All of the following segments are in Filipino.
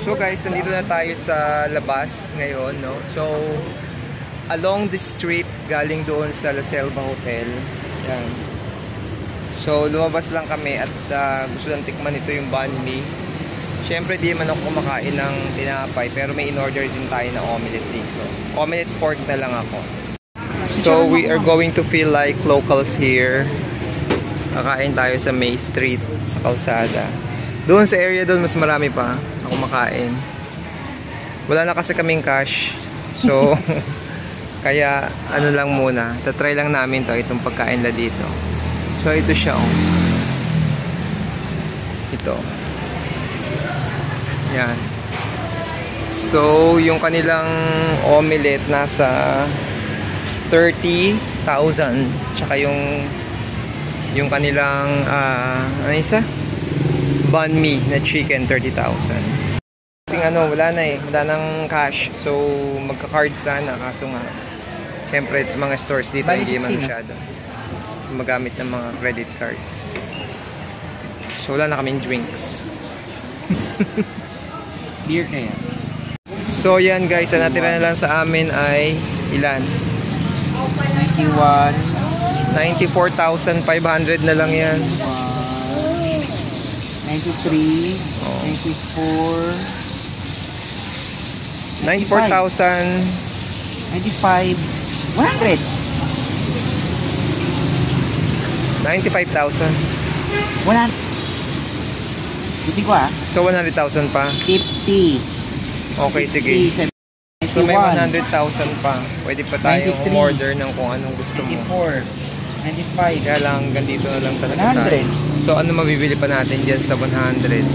So guys, nandito na tayo sa labas ngayon, no? So, along the street, galing doon sa La Selva Hotel. Yan. So, lumabas lang kami at gusto lang tikman ito yung banh mi. Siyempre, di man ako kumakain ng tinapay, pero may in-order din tayo na omelette dito. Omelette pork na lang ako. So, we are going to feel like locals here. Kakain tayo sa May Street, sa kalsada. Doon sa area doon, mas marami pa ako makain. Wala na kasi kaming cash. So, kaya ano lang muna. Tatry lang namin to itong pagkain na dito. So, ito siya. Oh. Ito. Yan. So, yung kanilang omelette nasa 30,000. Tsaka yung kanilang ano isa? Banh mi na chicken, 30,000. Kasi wala na eh. Wala nang cash. So, magka-card sana. Kaso nga, syempre sa mga stores dito, hindi man masyado magamit ng mga credit cards. So, wala na kaming drinks. Beer kaya? So, yan guys. Ang natira na lang sa amin ay ilan? 94,500 na lang yan. 93, 94, 94,000. 95, 100. 95,000. 100. Hindi ko So 100,000 pa. 50. Okay, 60, sige. 70, So may 100,000 pa. Pwede pa tayong 93, order ng kung anong gusto mo. 94, 95. Kaya lang, ganito na lang talaga 100. tayo. So ano mabibili pa natin dyan sa 100?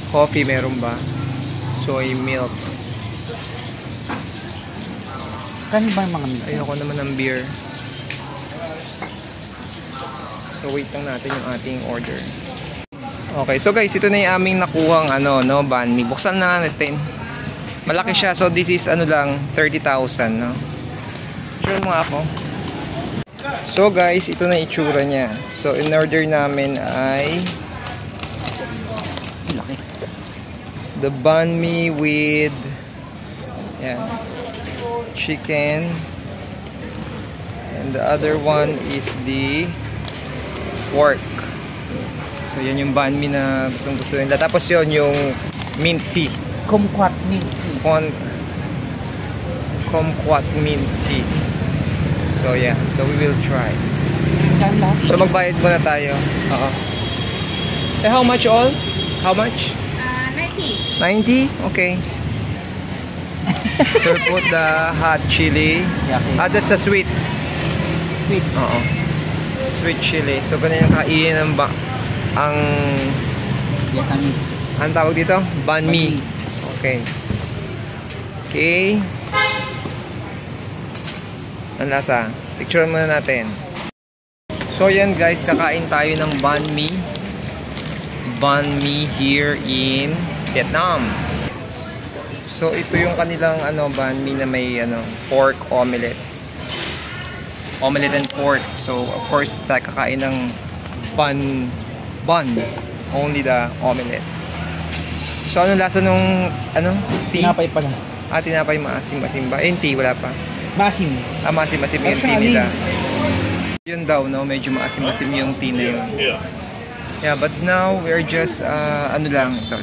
Coffee meron ba? Soy milk. Kano ba yung mga milk? Ayoko naman ng beer. So wait lang natin yung ating order. Okay, so guys, ito na yung aming nakuhang banh mi. Buksan na natin. Malaki siya. So this is lang 30,000, no? Sure mo ako. So guys, ito na itsura niya. So in order namin ay the banh mi with chicken, and the other one is the pork. So yan yung banh mi na gustong-gusto nila. Tapos yun yung mint tea. Kumquat mint tea. Kumquat mint tea. So yeah, so we will try. So magbayad muna tayo. How much all? How much? 90. 90? Okay. So put the hot chili. That's the sweet. Sweet. Sweet chili. So ganun yung kainin ng ang Vietnamese. Anong tawag dito? Banh mi. Okay. Okay. Ang lasa. Picture muna natin. So yan guys, kakain tayo ng banh mi. Banh mi here in Vietnam. So ito yung kanilang banh mi na may pork omelette. Omelette and pork. So of course kakain ng bun. Only the omelette. So anong lasa nung tea? Tinapay pala. Tinapay maasim-asim ba? Tea wala pa. Masim. Maasim-asim yung tea nila. Yun daw, no? Medyo maasim-asim yung tea na yun. Yeah, but now we're just lang. Ito.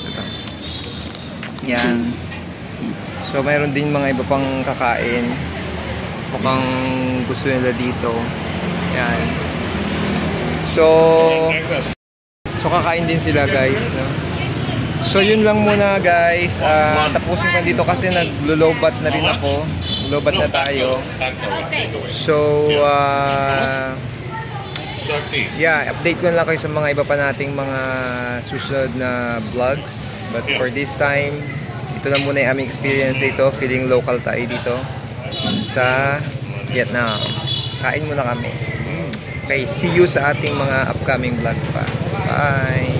Yan. So mayroon din mga iba pang kakain. Mukhang gusto nila dito. Yan. So kakain din sila guys, no? So yun lang muna guys. Tapusin ko dito kasi naglo-lowbat na rin ako. Lowbat na tayo. So yeah, update ko na lang kayo sa mga iba pa nating mga susunod na vlogs. But for this time, ito na muna yung aming experience dito. Feeling local tayo dito sa Vietnam. Kain muna kami. Okay, see you sa ating mga upcoming vlogs pa. Bye!